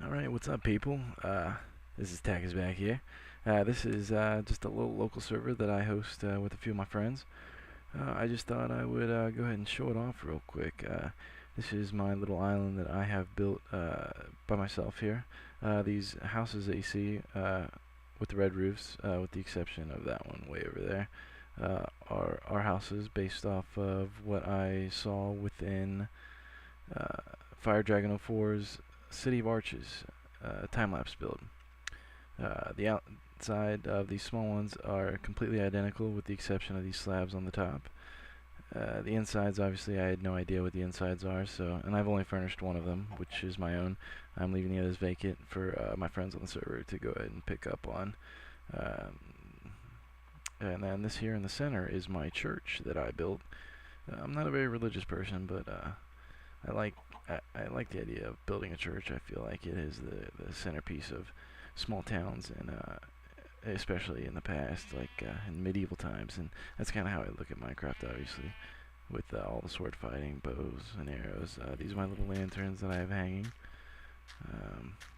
Alright, what's up, people? This is Tack is back here. This is just a little local server that I host with a few of my friends. I just thought I would go ahead and show it off real quick. This is my little island that I have built by myself here. These houses that you see with the red roofs, with the exception of that one way over there, are houses based off of what I saw within Fire Dragon 04's City of Arches time-lapse build. The outside of these small ones are completely identical with the exception of these slabs on the top. The insides, obviously, I had no idea what the insides are, and I've only furnished one of them, which is my own. I'm leaving the others vacant for my friends on the server to go ahead and pick up on. And then this here in the center is my church that I built. I'm not a very religious person, but I like I like the idea of building a church. I feel like it is the centerpiece of small towns, and especially in the past, like in medieval times. And that's kind of how I look at Minecraft, obviously, with all the sword fighting, bows and arrows. These are my little lanterns that I have hanging.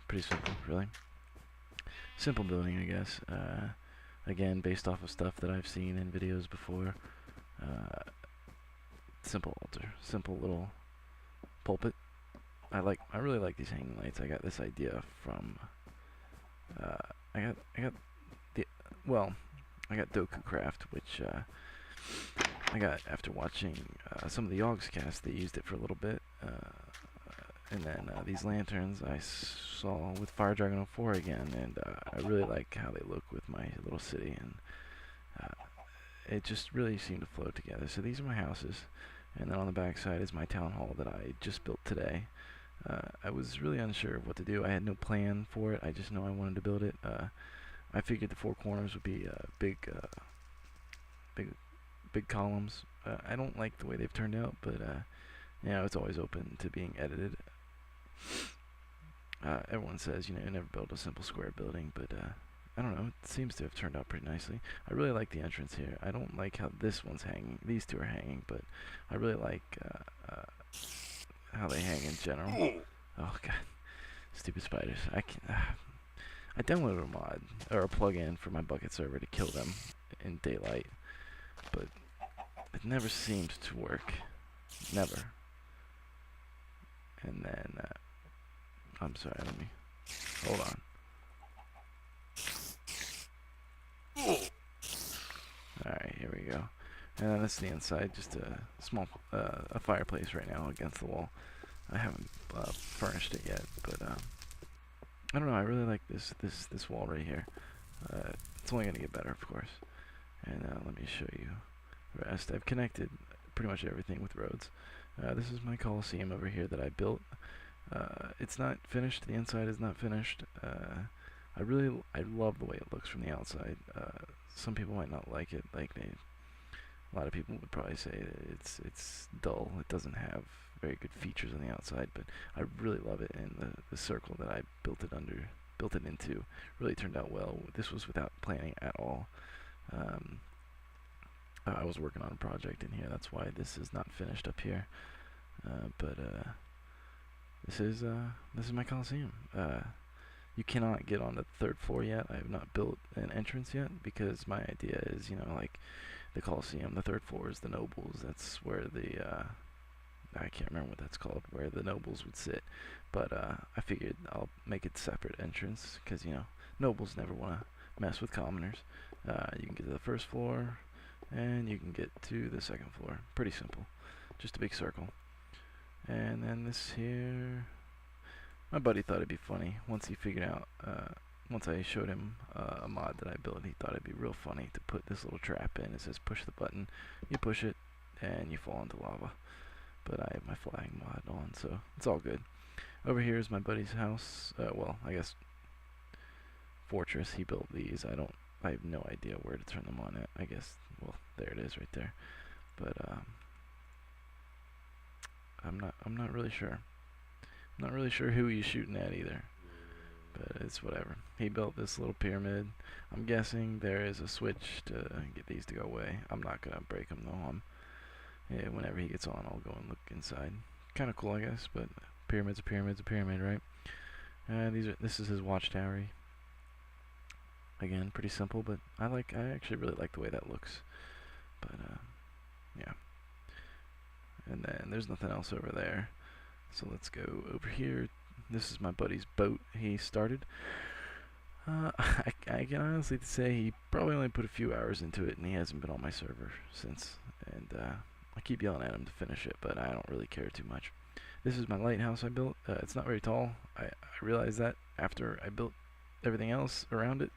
Pretty simple, really. Simple building, I guess. Again, based off of stuff that I've seen in videos before. Simple altar, simple little pulpit. I really like these hanging lights. I got this idea from I got the well I got Doku Craft, which I got after watching some of the Yogs cast. They used it for a little bit, and then these lanterns I saw with Fire Dragon 04 again, and I really like how they look with my little city, and it just really seemed to flow together. So these are my houses, and then on the back side is my town hall that I just built today. I was really unsure of what to do. I had no plan for it. I just know I wanted to build it. I figured the four corners would be big columns. I don't like the way they've turned out, but it's always open to being edited. Everyone says, you never build a simple square building, but I don't know. It seems to have turned out pretty nicely. I really like the entrance here. I don't like how this one's hanging. These two are hanging, but I really like how they hang in general. Oh god, stupid spiders! I downloaded a mod or a plugin for my Bukkit server to kill them in daylight, but it never seemed to work. Never. And then I'm sorry. Let me hold on. Alright, here we go. And then this is the inside, just a small a fireplace right now against the wall. I haven't furnished it yet, but I don't know. I really like this wall right here. It's only gonna get better, of course. And let me show you the rest. I've connected pretty much everything with roads. This is my Coliseum over here that I built. It's not finished. The inside is not finished. I love the way it looks from the outside. Some people might not like it. A lot of people would probably say that it's dull. It doesn't have very good features on the outside, but I really love it, and the circle that I built it into, really turned out well. This was without planning at all. I was working on a project in here. That's why this is not finished up here. But this is my Coliseum. You cannot get on the third floor yet. I have not built an entrance yet because my idea is, like the Coliseum, the third floor is the nobles. That's where I can't remember what that's called, where the nobles would sit. But I figured I'll make it separate entrance because, nobles never want to mess with commoners. You can get to the first floor, and you can get to the second floor. Pretty simple. Just a big circle. And then this here, my buddy thought it'd be funny once he figured out, once I showed him a mod that I built, he thought it'd be real funny to put this little trap in. It says push the button, you push it, and you fall into lava. But I have my flying mod on, so it's all good. Over here is my buddy's house. Well, I guess fortress. He built these. I have no idea where to turn them on at. I guess, well, there it is right there. But I'm not really sure. I'm not really sure who he's shooting at either. But it's whatever. He built this little pyramid. I'm guessing there is a switch to get these to go away. I'm not gonna break them though. Yeah, whenever he gets on, I'll go and look inside. Kind of cool, I guess, but pyramid's a pyramid, right? This is his watchtower. Again, pretty simple, but I actually really like the way that looks. But yeah. And then there's nothing else over there. So let's go over here. This is my buddy's boat he started. I can honestly say he probably only put a few hours into it, and he hasn't been on my server since. And I keep yelling at him to finish it, but I don't really care too much. This is my lighthouse I built. It's not very tall. I realized that after I built everything else around it,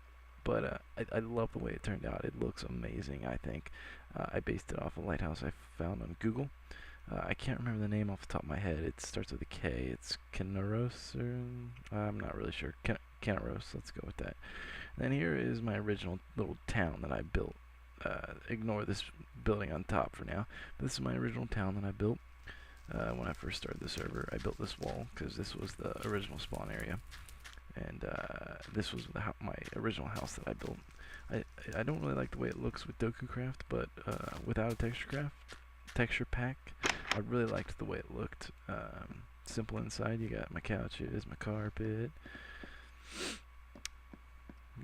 but I love the way it turned out. It looks amazing, I think. I based it off a lighthouse I found on Google. I can't remember the name off the top of my head. It starts with a K. It's Kinneros, or I'm not really sure. Kinneros, let's go with that. And then here is my original little town that I built. Ignore this building on top for now. This is my original town that I built when I first started the server. I built this wall because this was the original spawn area. And this was my original house that I built. I don't really like the way it looks with DokuCraft, but without a texture pack, I really liked the way it looked. Simple inside. You got my couches, my carpet.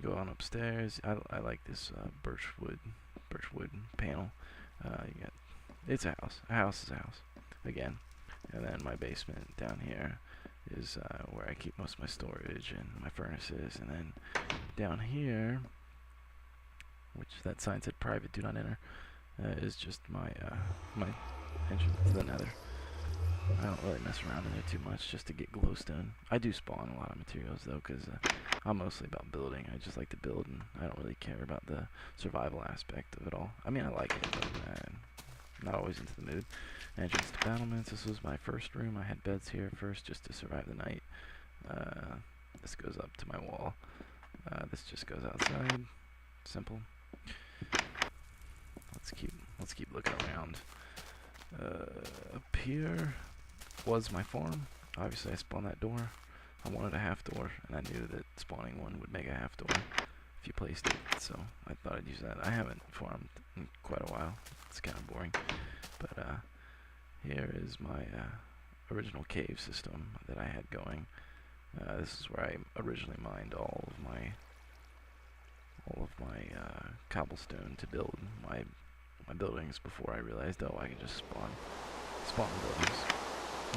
Go on upstairs. I like this birchwood panel. It's a house. A house is a house. Again. And then my basement down here is where I keep most of my storage and my furnaces. And then down here, which that sign said private, do not enter, is just my my entrance to the nether. I don't really mess around in there too much just to get glowstone. I do spawn a lot of materials though, because I'm mostly about building. I just like to build, and I don't really care about the survival aspect of it all. I mean, I like it, but not always into the mood. Entrance to battlements. This was my first room. I had beds here first just to survive the night. This goes up to my wall. This just goes outside. Simple. Let's keep looking around. Up here was my farm. Obviously I spawned that door. I wanted a half door, and I knew that spawning one would make a half door if you placed it, so I thought I'd use that. I haven't farmed in quite a while. It's kind of boring. But here is my original cave system that I had going. This is where I originally mined all of my cobblestone to build my buildings before I realized, oh, I can just spawn buildings.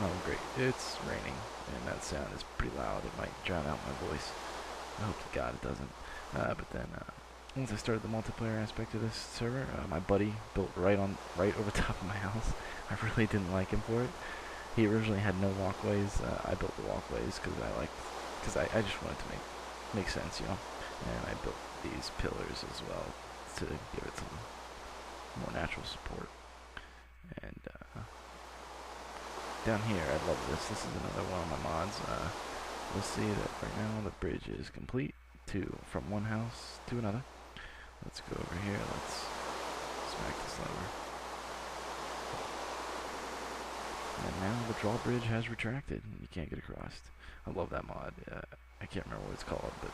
Oh, great. It's raining, and that sound is pretty loud. It might drown out my voice. I hope to God it doesn't. But then, once I started the multiplayer aspect of this server, my buddy built right over top of my house. I really didn't like him for it. He originally had no walkways. I built the walkways because I just wanted to make sense, you know. And I built these pillars as well to give it some more natural support. And down here, I love this. This is another one of my mods. We'll see that right now the bridge is complete from one house to another. Let's go over here. Let's smack this lever. And now the drawbridge has retracted, and you can't get across. I love that mod. I can't remember what it's called, but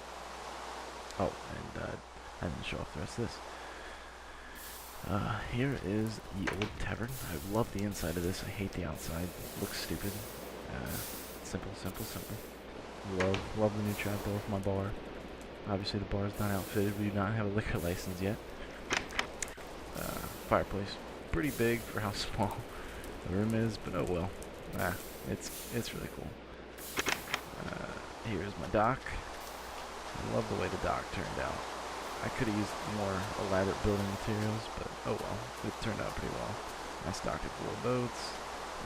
oh, and I didn't show off the rest of this. Here is the old tavern. I love the inside of this. I hate the outside. It looks stupid. Simple. Love the new trapdoor for my bar. Obviously the bar is not outfitted. We do not have a liquor license yet. Fireplace. Pretty big for how small the room is, but oh well. It's really cool. Here's my dock. I love the way the dock turned out. I could have used more elaborate building materials, but oh well, it turned out pretty well. I stocked it full of boats.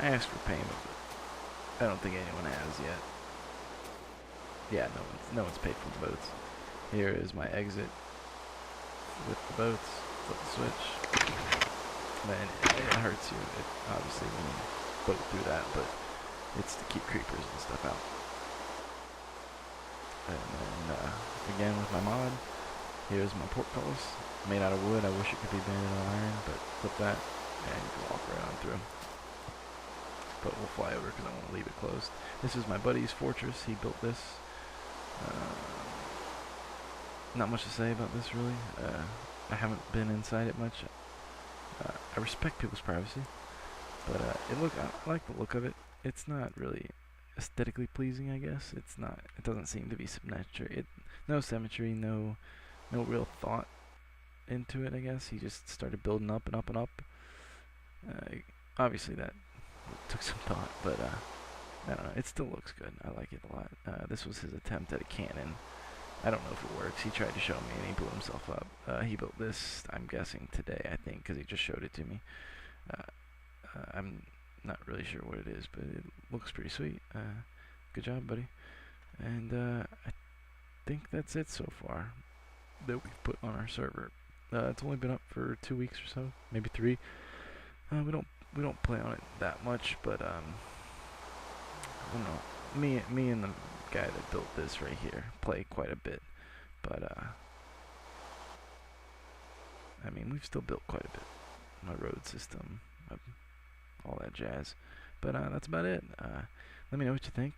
I asked for payment, but I don't think anyone has yet. Yeah, no one's paid for the boats. Here is my exit with the boats. Flip the switch. Man, it hurts you, obviously, when you boat through that, but it's to keep creepers and stuff out. And then, again with my mod, here's my portcullis, made out of wood. I wish it could be banded on iron, but flip that, and you can walk right on through. But we'll fly over because I want to leave it closed. This is my buddy's fortress. He built this. Not much to say about this, really. I haven't been inside it much. I respect people's privacy, but I like the look of it. It's not really aesthetically pleasing, I guess. It's not. It doesn't seem to be symmetry. No symmetry, no real thought into it. I guess he just started building up and up and up. Obviously that took some thought, but I don't know. It still looks good. I like it a lot. This was his attempt at a cannon. I don't know if it works. He tried to show me and he blew himself up. He built this, I'm guessing, today, I think, because he just showed it to me. I'm not really sure what it is, but it looks pretty sweet. Good job, buddy. And I think that's it so far that we've put on our server. It's only been up for 2 weeks or so, maybe 3. We don't play on it that much, but I don't know. Me and the guy that built this right here play quite a bit, but I mean, we've still built quite a bit. My road system, all that jazz. But that's about it. Let me know what you think.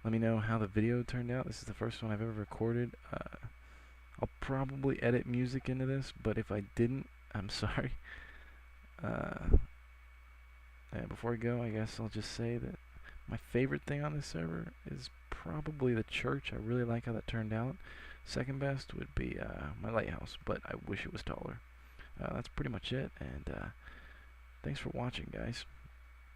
Let me know how the video turned out. This is the first one I've ever recorded. I'll probably edit music into this, but if I didn't, I'm sorry. And before I go, I guess I'll just say that my favorite thing on this server is probably the church. I really like how that turned out. Second best would be my lighthouse, but I wish it was taller. That's pretty much it, and thanks for watching, guys.